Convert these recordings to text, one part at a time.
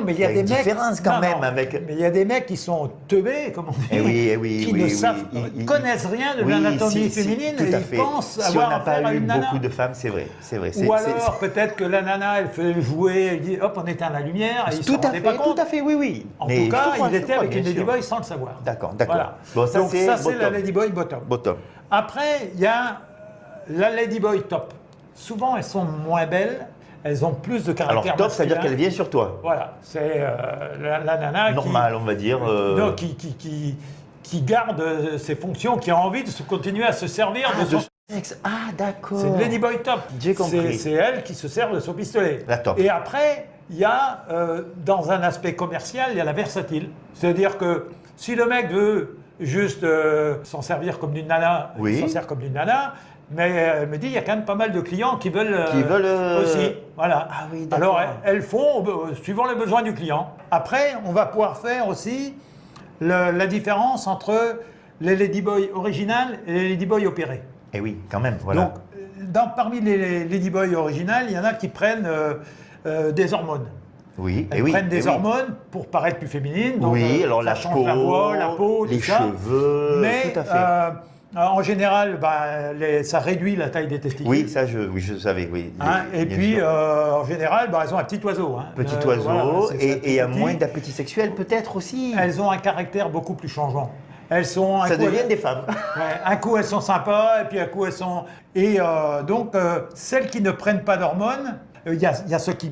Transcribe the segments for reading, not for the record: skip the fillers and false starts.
mais il y a des une mecs... différence quand même avec... Mais il y a des mecs qui sont teubés, comme on dit, qui ne savent, connaissent rien de l'anatomie féminine et ils pensent avoir affaire à une nana. Beaucoup de femmes, c'est vrai. Ou alors, peut-être que la nana, elle fait jouer, elle dit, hop, on éteint la lumière, et ils ne se rendaient pas compte. Tout à fait, oui. En tout cas, il était avec une ladyboy sans le savoir. D'accord. Voilà. Bon, donc ça, c'est la ladyboy bottom. Après, il y a la ladyboy top. Souvent, elles sont moins belles. Elles ont plus de caractère masculin. Alors top, c'est-à-dire qu'elle vient sur toi. Voilà, c'est la nana normal, on va dire. Non, qui garde ses fonctions, qui a envie de continuer à se servir de son sexe. Ah, d'accord. C'est une ladyboy top. J'ai compris. C'est elle qui se sert de son pistolet. La top. Et après, il y a, dans un aspect commercial, il y a la versatile. C'est-à-dire que si le mec veut juste s'en servir comme d'une nana, il s'en sert comme d'une nana. Mais elle me dit, il y a quand même pas mal de clients qui veulent aussi. Voilà. Ah oui, alors, elles font suivant les besoins du client. Après, on va pouvoir faire aussi la différence entre les ladyboys originales et les ladyboys opérées. Eh oui, quand même, voilà. Donc, parmi les ladyboys originales, il y en a qui prennent des hormones. Oui, elles prennent des hormones pour paraître plus féminines. Donc, alors ça change la peau, les cheveux, mais, tout à fait. En général, ça réduit la taille des testicules. Oui, ça je savais, oui. Et puis, en général, elles ont un petit oiseau. Petit oiseau, et moins d'appétit sexuel peut-être aussi. Elles ont un caractère beaucoup plus changeant. Elles sont ça devient des femmes. Un coup, elles sont sympas, et puis un coup, elles sont... Et donc, celles qui ne prennent pas d'hormones, il y a ceux qui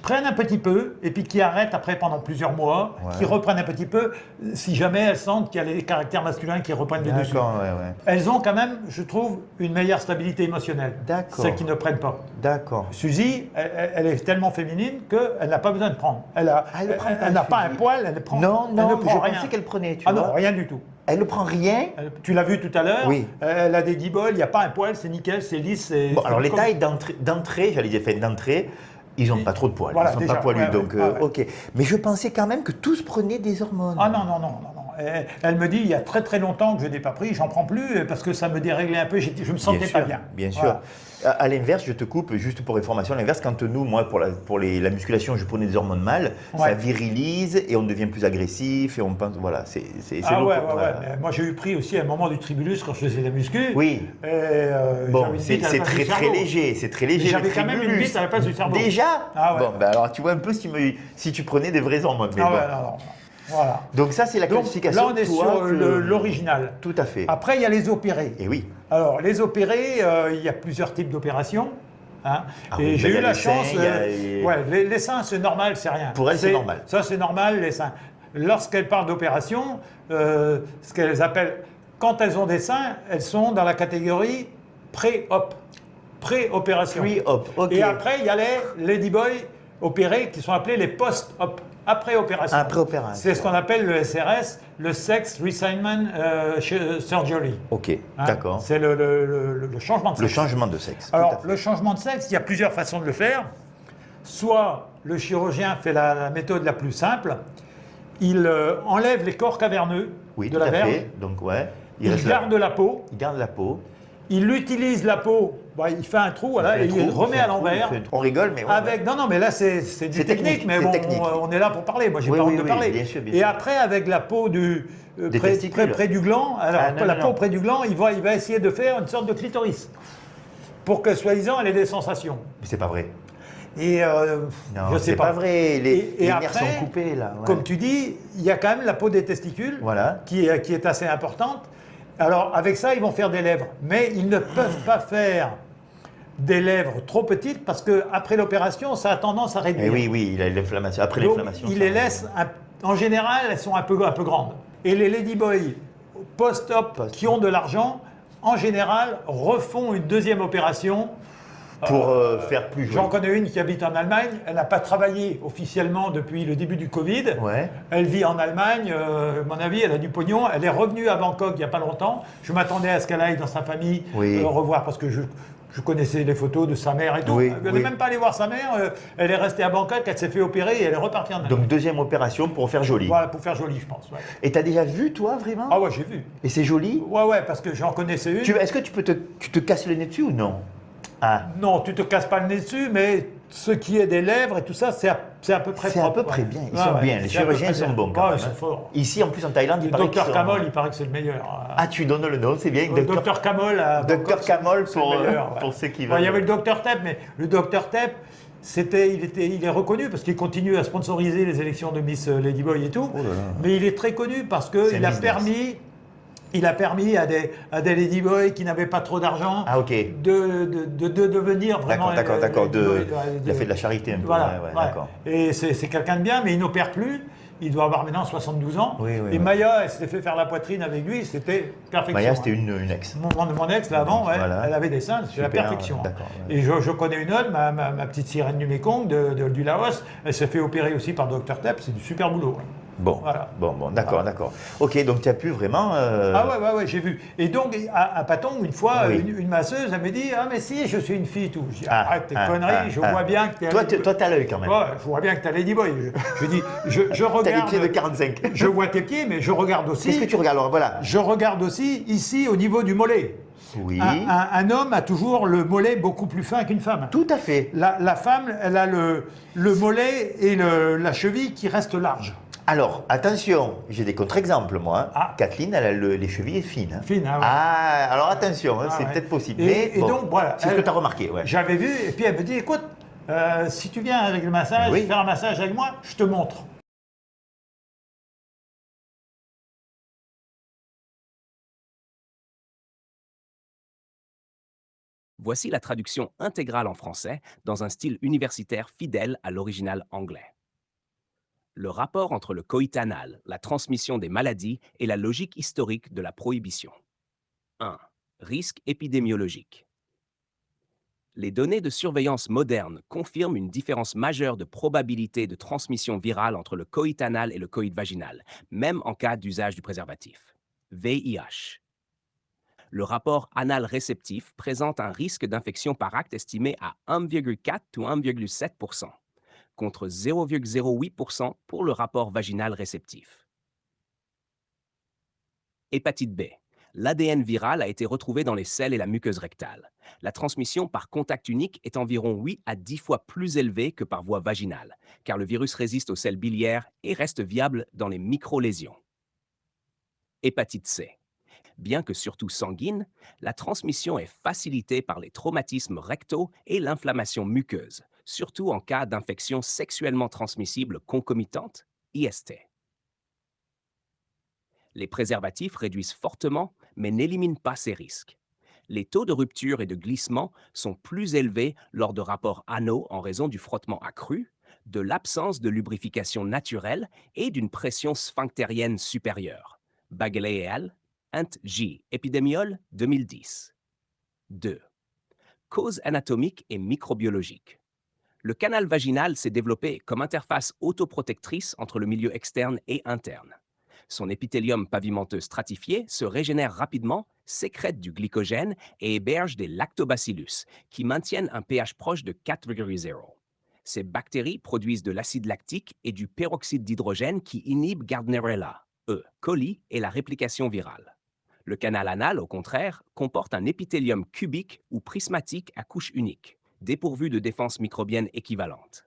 prennent un petit peu et puis qui arrêtent après pendant plusieurs mois, qui reprennent un petit peu, si jamais elles sentent qu'il y a les caractères masculins qui reprennent le dessus. Elles ont quand même, je trouve, une meilleure stabilité émotionnelle, celles qui ne prennent pas. D'accord. Suzy, elle est tellement féminine qu'elle n'a pas besoin de prendre. Elle n'a pas un poil, elle ne prend, non, elle ne prend rien. Je pensais qu'elle prenait, tu vois. non, rien du tout. Elle ne prend rien. Tu l'as vu tout à l'heure. Oui. Elle a des guibolles, il n'y a pas un poil, c'est nickel, c'est lisse. Bon, alors les tailles d'entrée, j'allais dire d'entrée, ils n'ont pas trop de poils, voilà, ils ne sont pas poilus, donc ok. Mais je pensais quand même que tous prenaient des hormones. Ah non. Elle me dit, il y a très très longtemps que je n'ai pas pris, j'en prends plus parce que ça me déréglait un peu, je me sentais pas bien. Bien sûr. À l'inverse, je te coupe juste pour information, à l'inverse, quand nous, moi, pour la musculation, je prenais des hormones mâles, ça virilise et on devient plus agressif et on pense, voilà, c'est Mais moi j'ai eu pris aussi à un moment du tribulus quand je faisais la muscu. Oui. Bon, c'est très léger, c'est très léger. J'avais quand même une bite à la place du cerveau. Déjà. Bon, alors tu vois un peu si tu prenais des vraies hormones. Mais non. Voilà. Donc ça, c'est la classification. Là, on est sur l'original. Tout à fait. Après, il y a les opérés. Et oui. Alors, les opérés, il y a plusieurs types d'opérations. Et j'ai eu la chance... les seins, c'est normal, c'est rien. Pour elles, c'est normal. Ça, c'est normal, les seins. Lorsqu'elles parlent d'opération, ce qu'elles appellent... Quand elles ont des seins, elles sont dans la catégorie pré-op. Pré-opération. Pré-op, ok. Et après, il y a les ladyboys opérés qui sont appelés les post-op. Après-opération. Après-opération. C'est ce qu'on appelle le SRS, le Sex Reassignment Surgery. Ok, d'accord. C'est le changement de sexe. Le changement de sexe. Alors, le changement de sexe, il y a plusieurs façons de le faire. Soit le chirurgien fait la méthode la plus simple, il enlève les corps caverneux de la verge. Donc, il garde la peau. Il garde la peau. Il utilise la peau, il fait un trou, et il remet à l'envers. On rigole, mais Non, mais là c'est du technique, mais bon, on est là pour parler. Moi, j'ai pas envie de parler. Bien sûr. Et après, avec la peau près du gland, peau près du gland, il va essayer de faire une sorte de clitoris pour que, soi-disant, elle ait des sensations. Mais c'est pas vrai. Et non, je sais pas. C'est pas vrai. Les nerfs après, sont coupés là. Comme tu dis, il y a quand même la peau des testicules, qui est assez importante. Alors, avec ça, ils vont faire des lèvres. Mais ils ne peuvent pas faire des lèvres trop petites parce qu'après l'opération, ça a tendance à réduire. Et oui, il a l'inflammation. Après l'inflammation. Il les laisse, en général, elles sont un peu grandes. Et les ladyboys post-op qui ont de l'argent, en général, refont une deuxième opération. Pour faire plus joli. J'en connais une qui habite en Allemagne. Elle n'a pas travaillé officiellement depuis le début du Covid. Elle vit en Allemagne. À mon avis, elle a du pognon. Elle est revenue à Bangkok il n'y a pas longtemps. Je m'attendais à ce qu'elle aille dans sa famille revoir parce que je connaissais les photos de sa mère et tout. Elle n'est même pas allée voir sa mère. Elle est restée à Bangkok. Elle s'est fait opérer et elle est repartie en Allemagne. Donc deuxième opération pour faire joli. Voilà, pour faire joli, je pense. Et tu as déjà vu, toi, vraiment? Ah ouais, j'ai vu. Et c'est joli? Ouais, parce que j'en connaissais une. Est-ce que tu te casses le nez dessus ou non? Non, tu te casses pas le nez dessus, mais ce qui est des lèvres et tout ça, c'est c'est à peu près C'est à peu propre, près ouais. bien. Ils sont bien. Les c'est à peu chirurgiens près sont bien. bons quand Ouais, même. ils sont forts. Ici, en plus, en Thaïlande, il Le paraît qu'ils docteur sont... Camol, il paraît que c'est le meilleur. Ah, tu donnes le nom, c'est bien. Le docteur Camol à Docteur Bangkok, Camol c'est le meilleur, ouais. pour ceux qui Ouais, veulent. il y avait le docteur Tep, mais le docteur Tep, il est reconnu parce qu'il continue à sponsoriser les élections de Miss Ladyboy et tout. Oh là là. Mais il est très connu parce C'est qu'il un a business. permis à des Ladyboys qui n'avaient pas trop d'argent Ah, ok. de devenir vraiment. D'accord. Ladyboy, Il a fait de la charité un peu. Voilà, ouais, ouais. d'accord. Et c'est quelqu'un de bien, mais il n'opère plus. Il doit avoir maintenant 72 ans. Oui, Et Maya, elle s'était fait faire la poitrine avec lui, c'était perfection. Maya, c'était hein. une ex. Mon ex, là avant, ouais, Voilà. elle avait des seins, c'est la Super, perfection. hein. d'accord, ouais. Et je connais une autre, ma petite sirène du Mékong, du Laos, elle s'est fait opérer aussi par Dr Tep, c'est du super boulot. hein. Bon, Voilà. bon, d'accord, d'accord. Ok, donc tu as pu vraiment. Ah ouais, j'ai vu. Et donc, à Patong, une fois, Oui. une masseuse, elle m'a dit, ah mais si, je suis une fille, tout. Je dis, Ah, arrête tes conneries, je vois bien que t'es Toi, t'as l'œil quand même. Ouais, je vois bien que t'as Ladyboy. Je dis, je T'as les regarde. pieds de 45. Je vois tes pieds, mais je regarde aussi. Qu'est-ce que tu regardes alors? Voilà. Je regarde aussi ici au niveau du mollet. Oui. Un homme a toujours le mollet beaucoup plus fin qu'une femme. Tout à fait. La femme, elle a le mollet et la cheville qui restent larges. Alors, attention, j'ai des contre-exemples, moi. hein. Ah. Kathleen, elle a les chevilles fines. hein. Fines, hein, ouais. Ah, alors attention, hein, Ah, c'est ouais. peut-être possible. Et mais bon, donc, voilà. c'est ce que tu as remarqué, ouais. J'avais vu, et puis elle me dit, écoute, si tu viens avec le massage, Oui. faire un massage avec moi, je te montre. Voici la traduction intégrale en français dans un style universitaire fidèle à l'original anglais. Le rapport entre le coït anal, la transmission des maladies et la logique historique de la prohibition. 1. Risque épidémiologique. Les données de surveillance modernes confirment une différence majeure de probabilité de transmission virale entre le coït anal et le coït vaginal, même en cas d'usage du préservatif. VIH. Le rapport anal réceptif présente un risque d'infection par acte estimé à 1,4 ou 1,7 contre 0,08 pour le rapport vaginal réceptif. Hépatite B. L'ADN viral a été retrouvé dans les selles et la muqueuse rectale. La transmission par contact unique est environ 8 à 10 fois plus élevée que par voie vaginale, car le virus résiste aux selles biliaires et reste viable dans les microlésions. Hépatite C. Bien que surtout sanguine, la transmission est facilitée par les traumatismes rectaux et l'inflammation muqueuse, surtout en cas d'infection sexuellement transmissible concomitante, IST. Les préservatifs réduisent fortement, mais n'éliminent pas ces risques. Les taux de rupture et de glissement sont plus élevés lors de rapports anaux en raison du frottement accru, de l'absence de lubrification naturelle et d'une pression sphinctérienne supérieure. Bagley et al., Ant J. Épidémiole, 2010. 2. Causes anatomiques et microbiologiques. Le canal vaginal s'est développé comme interface autoprotectrice entre le milieu externe et interne. Son épithélium pavimenteux stratifié se régénère rapidement, sécrète du glycogène et héberge des lactobacillus, qui maintiennent un pH proche de 4,0. Ces bactéries produisent de l'acide lactique et du peroxyde d'hydrogène qui inhibe Gardnerella, E. coli et la réplication virale. Le canal anal, au contraire, comporte un épithélium cubique ou prismatique à couche unique, dépourvu de défense microbienne équivalente.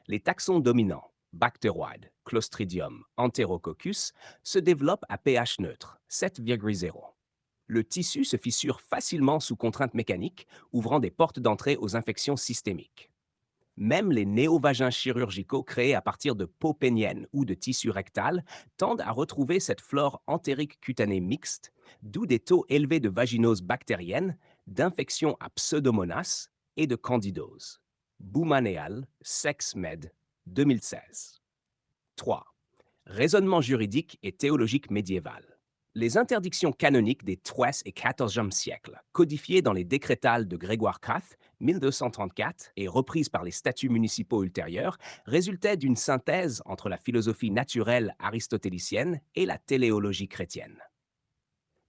Les taxons dominants, Bacteroides, Clostridium, Enterococcus, se développent à pH neutre, 7,0. Le tissu se fissure facilement sous contrainte mécanique, ouvrant des portes d'entrée aux infections systémiques. Même les néovagins chirurgicaux créés à partir de peau pénienne ou de tissu rectal tendent à retrouver cette flore entérique cutanée mixte, d'où des taux élevés de vaginose bactérienne, d'infection à Pseudomonas et de candidose. Bouman et al., SexMed, 2016. 3. Raisonnement juridique et théologique médiéval. Les interdictions canoniques des XIIIe et XIVe siècles, codifiées dans les décrétales de Grégoire IV, 1234, et reprises par les statuts municipaux ultérieurs, résultaient d'une synthèse entre la philosophie naturelle aristotélicienne et la téléologie chrétienne.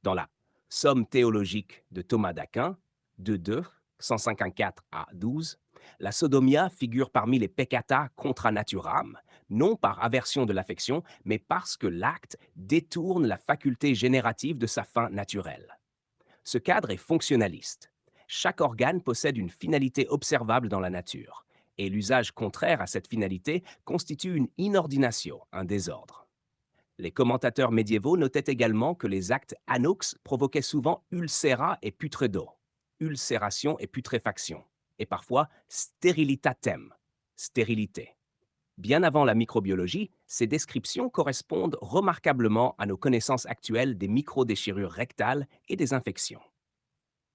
Dans la Somme théologique de Thomas d'Aquin, 2 154 à 12, la sodomia figure parmi les peccata contra naturam, non par aversion de l'affection, mais parce que l'acte détourne la faculté générative de sa fin naturelle. Ce cadre est fonctionnaliste. Chaque organe possède une finalité observable dans la nature. et l'usage contraire à cette finalité constitue une inordinatio, un désordre. Les commentateurs médiévaux notaient également que les actes anox provoquaient souvent ulcera et putredo, ulcération et putréfaction, et parfois sterilitatem, stérilité. Bien avant la microbiologie, ces descriptions correspondent remarquablement à nos connaissances actuelles des microdéchirures rectales et des infections.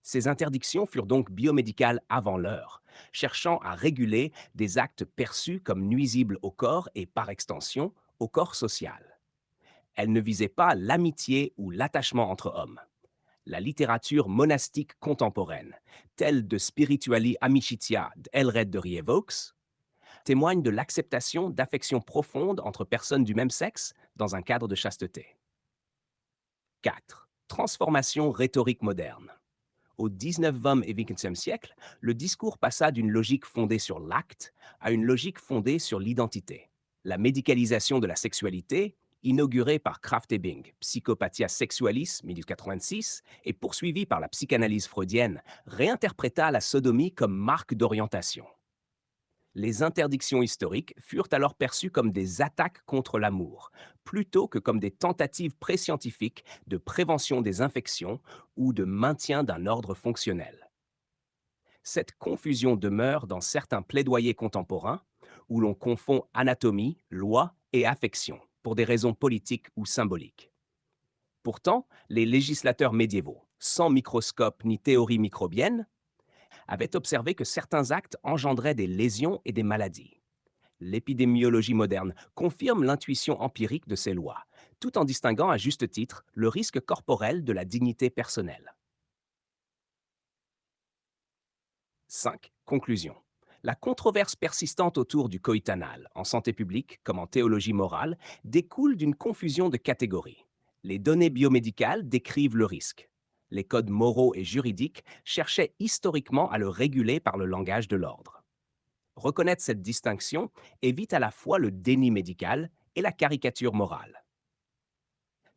Ces interdictions furent donc biomédicales avant l'heure, cherchant à réguler des actes perçus comme nuisibles au corps et, par extension, au corps social. Elles ne visaient pas l'amitié ou l'attachement entre hommes. La littérature monastique contemporaine, telle de Spirituali Amicitia d'Elred de Rievaulx, témoigne de l'acceptation d'affections profondes entre personnes du même sexe dans un cadre de chasteté. 4. Transformation rhétorique moderne. Au 19e et 20e siècle, le discours passa d'une logique fondée sur l'acte à une logique fondée sur l'identité. La médicalisation de la sexualité, inaugurée par Krafft Ebing, Psychopathia Sexualis, 1886, et poursuivie par la psychanalyse freudienne, réinterpréta la sodomie comme marque d'orientation. Les interdictions historiques furent alors perçues comme des attaques contre l'amour, plutôt que comme des tentatives préscientifiques de prévention des infections ou de maintien d'un ordre fonctionnel. Cette confusion demeure dans certains plaidoyers contemporains, où l'on confond anatomie, loi et affection, pour des raisons politiques ou symboliques. Pourtant, les législateurs médiévaux, sans microscope ni théorie microbienne, avait observé que certains actes engendraient des lésions et des maladies. L'épidémiologie moderne confirme l'intuition empirique de ces lois, tout en distinguant à juste titre le risque corporel de la dignité personnelle. 5. Conclusion. La controverse persistante autour du coït anal, en santé publique comme en théologie morale, découle d'une confusion de catégories. Les données biomédicales décrivent le risque. Les codes moraux et juridiques cherchaient historiquement à le réguler par le langage de l'ordre. Reconnaître cette distinction évite à la fois le déni médical et la caricature morale.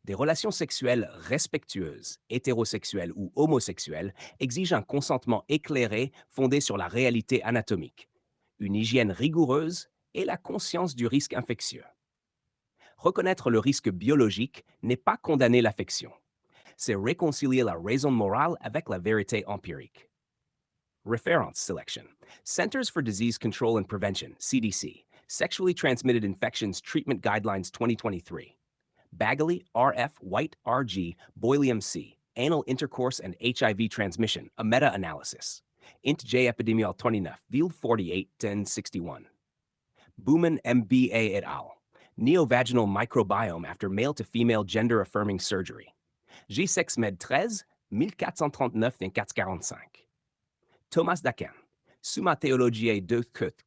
Des relations sexuelles respectueuses, hétérosexuelles ou homosexuelles, exigent un consentement éclairé fondé sur la réalité anatomique, une hygiène rigoureuse et la conscience du risque infectieux. Reconnaître le risque biologique n'est pas condamner l'affection. C'est réconcilier la raison morale avec la vérité empirique. Reference selection. Centers for Disease Control and Prevention, CDC. Sexually Transmitted Infections Treatment Guidelines 2023. Bagley, R.F., White, R.G., Boylium C. Anal Intercourse and HIV Transmission, a meta-analysis. Int J. Epidemiol 29, Field 48, 1061. Booman, M.B.A. et al. Neovaginal microbiome after male-to-female gender-affirming surgery. G-Sex Med 13, 1439-1445. Thomas Daquin, Summa Theologiae 2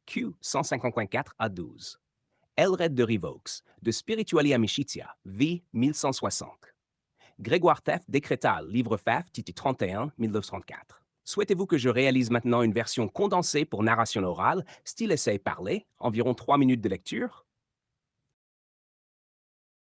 Q 154 à 12. Elred de Rievaulx, de Spiritualia Amicitia, V 1160. Grégoire Teff décréta, livre FAF, titre 31, 1934. Souhaitez-vous que je réalise maintenant une version condensée pour narration orale, style essai parlé, environ 3 minutes de lecture?